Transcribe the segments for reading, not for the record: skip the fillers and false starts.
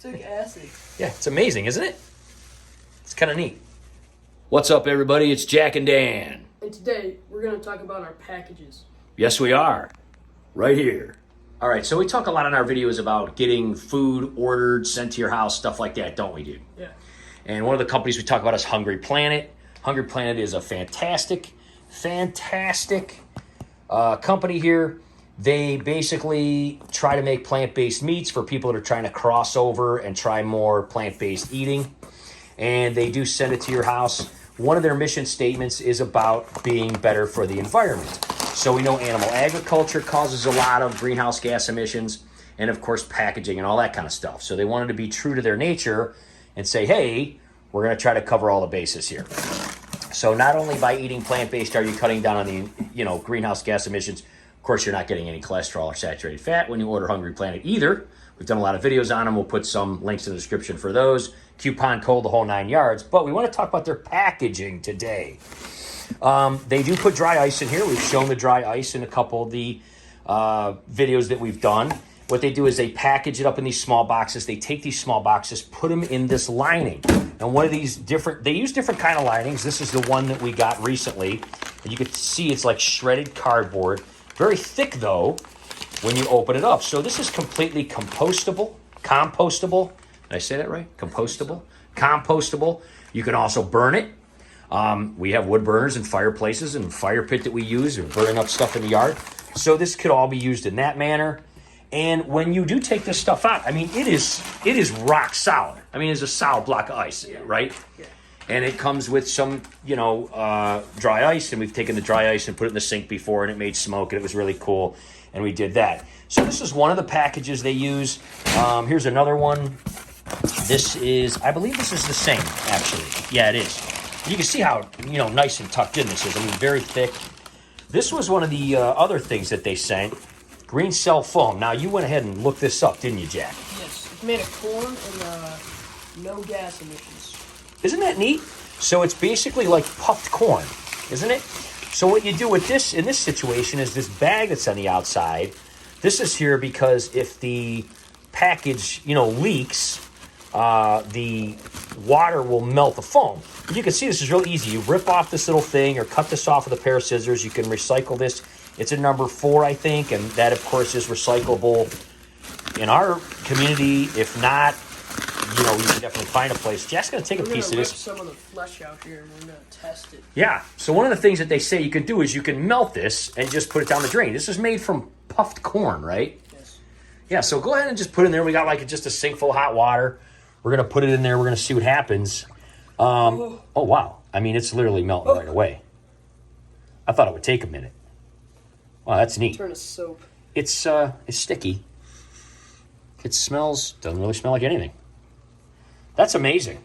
Took acid. Yeah, it's amazing, isn't it? It's kind of neat. What's up, everybody? It's Jack and Dan. And today, we're going to talk about our packages. Yes, we are. Right here. All right, so we talk a lot in our videos about getting food ordered, sent to your house, stuff like that, don't we, dude? Yeah. And one of the companies we talk about is Hungry Planet. Hungry Planet is a fantastic company here. They basically try to make plant-based meats for people that are trying to cross over and try more plant-based eating. And they do send it to your house. One of their mission statements is about being better for the environment. So we know animal agriculture causes a lot of greenhouse gas emissions, and of course packaging and all that kind of stuff. So they wanted to be true to their nature and say, hey, we're going to try to cover all the bases here. So not only by eating plant-based are you cutting down on the greenhouse gas emissions. Of course, you're not getting any cholesterol or saturated fat when you order Hungry Planet either. We've done a lot of videos on them. We'll put some links in the description for those. Coupon code, the whole 9 yards. But we want to talk about their packaging today. They do put dry ice in here. We've shown the dry ice in a couple of the videos that we've done. What they do is they package it up in these small boxes. They take these small boxes, put them in this lining. And one of these they use different kind of linings. This is the one that we got recently. And you can see it's like shredded cardboard. Very thick, though, when you open it up. So this is completely compostable. Did I say that right? Compostable. You can also burn it. We have wood burners and fireplaces and fire pit that we use or burning up stuff in the yard. So this could all be used in that manner. And when you do take this stuff out, I mean, it is rock solid. I mean, it's a solid block of ice, right? Yeah. And it comes with some, dry ice. And we've taken the dry ice and put it in the sink before, and it made smoke, and it was really cool. And we did that. So this is one of the packages they use. Here's another one. I believe this is the same, actually. Yeah, it is. You can see how, nice and tucked in this is. I mean, very thick. This was one of the other things that they sent. Green cell foam. Now, you went ahead and looked this up, didn't you, Jack? Yes. It's made of corn and no gas emissions. Isn't that neat? So it's basically like puffed corn, isn't it? So what you do with this, in this situation, is this bag that's on the outside. This is here because if the package, leaks, the water will melt the foam. You can see this is real easy. You rip off this little thing or cut this off with a pair of scissors. You can recycle this. It's a number 4, I think, and that, of course, is recyclable in our community. If not, you can definitely find a place. Jack's going to take a piece of this. We're going to rip some of the flesh out here, and we're going to test it. Yeah, so one of the things that they say you can do is you can melt this and just put it down the drain. This is made from puffed corn, right? Yes. Yeah, so go ahead and just put it in there. We got just a sink full of hot water. We're going to put it in there. We're going to see what happens. Oh, wow. I mean, it's literally melting right away. I thought it would take a minute. Wow, that's neat. Turn to soap. It's sticky. It doesn't really smell like anything. That's amazing.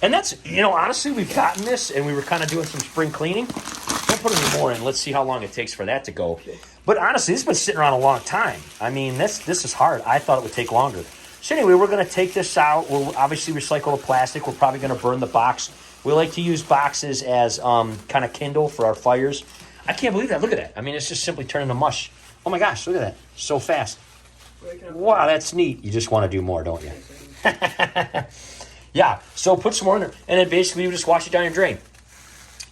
And that's, honestly, we've gotten this and we were kind of doing some spring cleaning. Don't put any more in. Let's see how long it takes for that to go. Okay. But honestly, this has been sitting around a long time. I mean, this is hard. I thought it would take longer. So anyway, we're going to take this out. We'll obviously recycle the plastic. We're probably going to burn the box. We like to use boxes as kind of kindle for our fires. I can't believe that. Look at that. I mean, it's just simply turning to mush. Oh, my gosh. Look at that. So fast. Wow, that's neat. You just want to do more, don't you? Yeah. So put some more in there. And then basically you just wash it down your drain.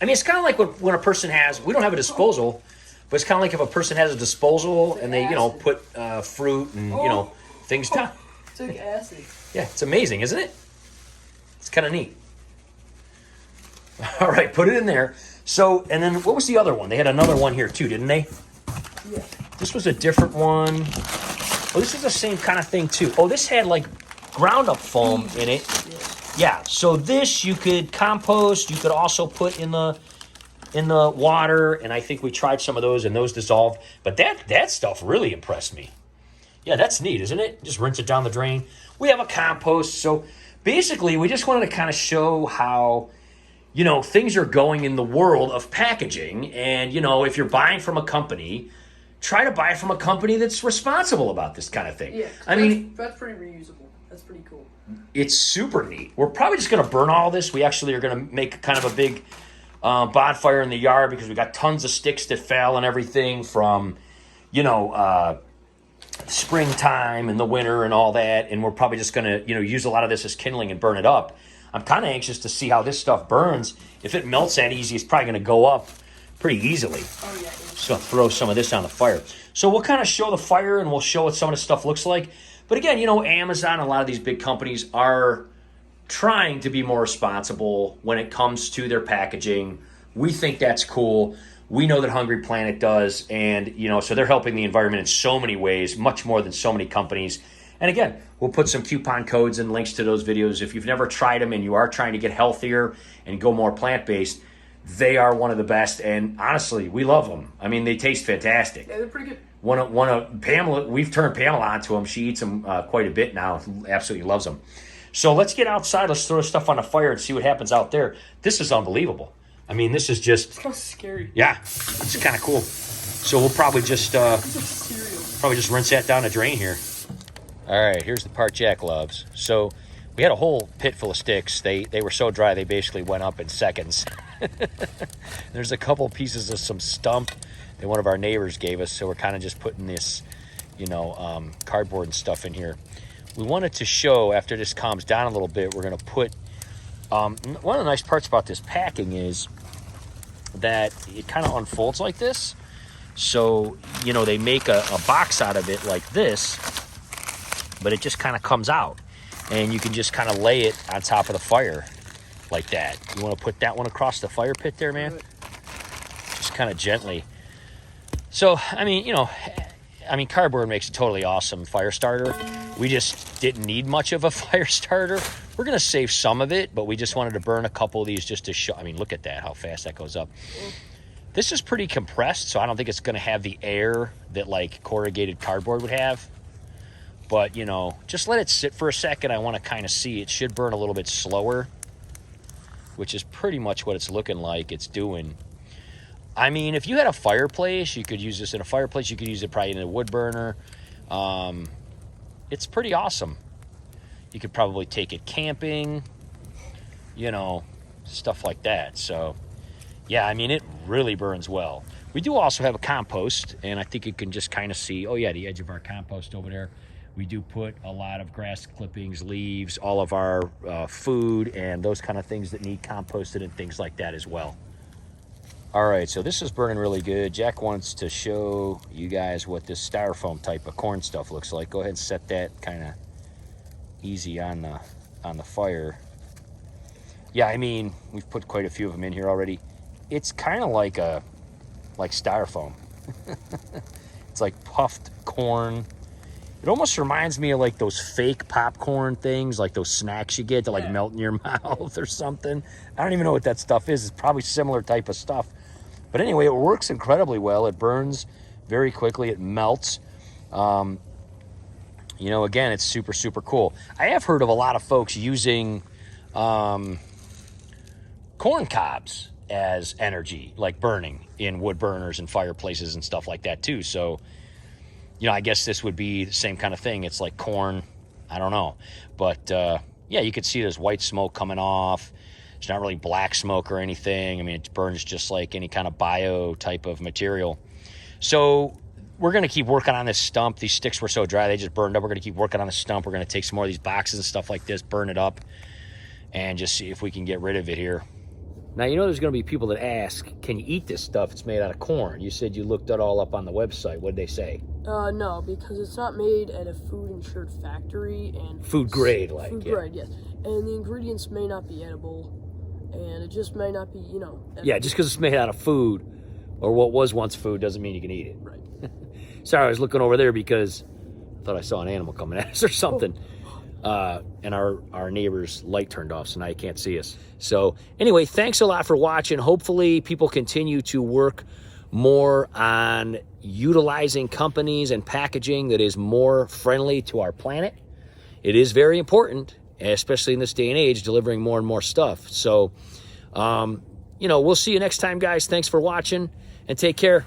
I mean, it's kind of like when a person has, we don't have a disposal, but it's kind of like if a person has a disposal and they, put fruit and, things down. Took acid. Yeah, it's amazing, isn't it? It's kind of neat. All right, put it in there. So, and then what was the other one? They had another one here too, didn't they? Yeah. This was a different one. Oh, this is the same kind of thing too. Oh, this had ground up foam in it. Yeah. So this you could compost. You could also put in the water. And I think we tried some of those and those dissolved. But that stuff really impressed me. Yeah, that's neat, isn't it? Just rinse it down the drain. We have a compost. So basically, we just wanted to kind of show how, things are going in the world of packaging. And, if you're buying from a company, try to buy from a company that's responsible about this kind of thing. Yeah, that's pretty reusable. That's pretty cool. It's super neat. We're probably just going to burn all this. We actually are going to make kind of a big bonfire in the yard because we got tons of sticks that fell and everything from, springtime and the winter and all that, and we're probably just going to, use a lot of this as kindling and burn it up. I'm kind of anxious to see how this stuff burns. If it melts that easy, it's probably going to go up pretty easily. Oh, yeah. So I'll throw some of this on the fire. So we'll kind of show the fire, and we'll show what some of the stuff looks like. But again, Amazon, a lot of these big companies are trying to be more responsible when it comes to their packaging. We think that's cool. We know that Hungry Planet does, and so they're helping the environment in so many ways, much more than so many companies. And again, we'll put some coupon codes and links to those videos. If you've never tried them and you are trying to get healthier and go more plant-based, they are one of the best. And honestly, we love them. I mean, they taste fantastic. Yeah, they're pretty good. One of Pamela, we've turned Pamela onto them. She eats them quite a bit now. Absolutely loves them. So let's get outside. Let's throw stuff on the fire and see what happens out there. This is unbelievable. I mean, this is just... It's kind of scary. Yeah, it's kind of cool. So we'll probably just rinse that down the drain here. All right, here's the part Jack loves. So we had a whole pit full of sticks. They were so dry they basically went up in seconds. There's a couple pieces of some stump that one of our neighbors gave us, so we're kind of just putting this, cardboard and stuff in here. We wanted to show, after this calms down a little bit, we're going to put... one of the nice parts about this packing is that it kind of unfolds like this. So, they make a box out of it like this, but it just kind of comes out. And you can just kind of lay it on top of the fire like that. You want to put that one across the fire pit there, man? Just kind of gently. So, I mean, cardboard makes a totally awesome fire starter. We just didn't need much of a fire starter. We're going to save some of it, but we just wanted to burn a couple of these just to show. I mean, look at that, how fast that goes up. This is pretty compressed, so I don't think it's going to have the air that, like, corrugated cardboard would have. But, just let it sit for a second. I want to kind of see. It should burn a little bit slower, which is pretty much what it's looking like it's doing. I mean, if you had a fireplace, you could use this in a fireplace. You could use it probably in a wood burner. It's pretty awesome. You could probably take it camping, stuff like that. So, yeah, I mean, it really burns well. We do also have a compost, and I think you can just kind of see, oh, yeah, the edge of our compost over there. We do put a lot of grass clippings, leaves, all of our food, and those kind of things that need composted and things like that as well. All right, so this is burning really good. Jack wants to show you guys what this styrofoam type of corn stuff looks like. Go ahead and set that kind of easy on the fire. Yeah, I mean, we've put quite a few of them in here already. It's kind of like styrofoam. It's like puffed corn. It almost reminds me of like those fake popcorn things, like those snacks you get to like melt in your mouth or something. I don't even know what that stuff is. It's probably similar type of stuff. But anyway, it works incredibly well. It burns very quickly. It melts. Again, it's super, super cool. I have heard of a lot of folks using corn cobs as energy, like burning in wood burners and fireplaces and stuff like that too. So, I guess this would be the same kind of thing. It's like corn. I don't know. But, yeah, you could see there's white smoke coming off. It's not really black smoke or anything. I mean, it burns just like any kind of bio type of material. So we're going to keep working on this stump. These sticks were so dry, they just burned up. We're going to keep working on the stump. We're going to take some more of these boxes and stuff like this, burn it up, and just see if we can get rid of it here. Now, there's going to be people that ask, can you eat this stuff? It's made out of corn. You said you looked it all up on the website. What did they say? No, because it's not made at a food-insured factory. And food grade, like, food grade, yes. And the ingredients may not be edible, and it just may not be, edible. Yeah, just because it's made out of food, or what was once food, doesn't mean you can eat it. Right. Sorry, I was looking over there because I thought I saw an animal coming at us or something. And our neighbor's light turned off, so now you can't see us. So anyway, thanks a lot for watching. Hopefully people continue to work more on utilizing companies and packaging that is more friendly to our planet. It is very important, especially in this day and age, delivering more and more stuff. So, we'll see you next time, guys. Thanks for watching, and take care.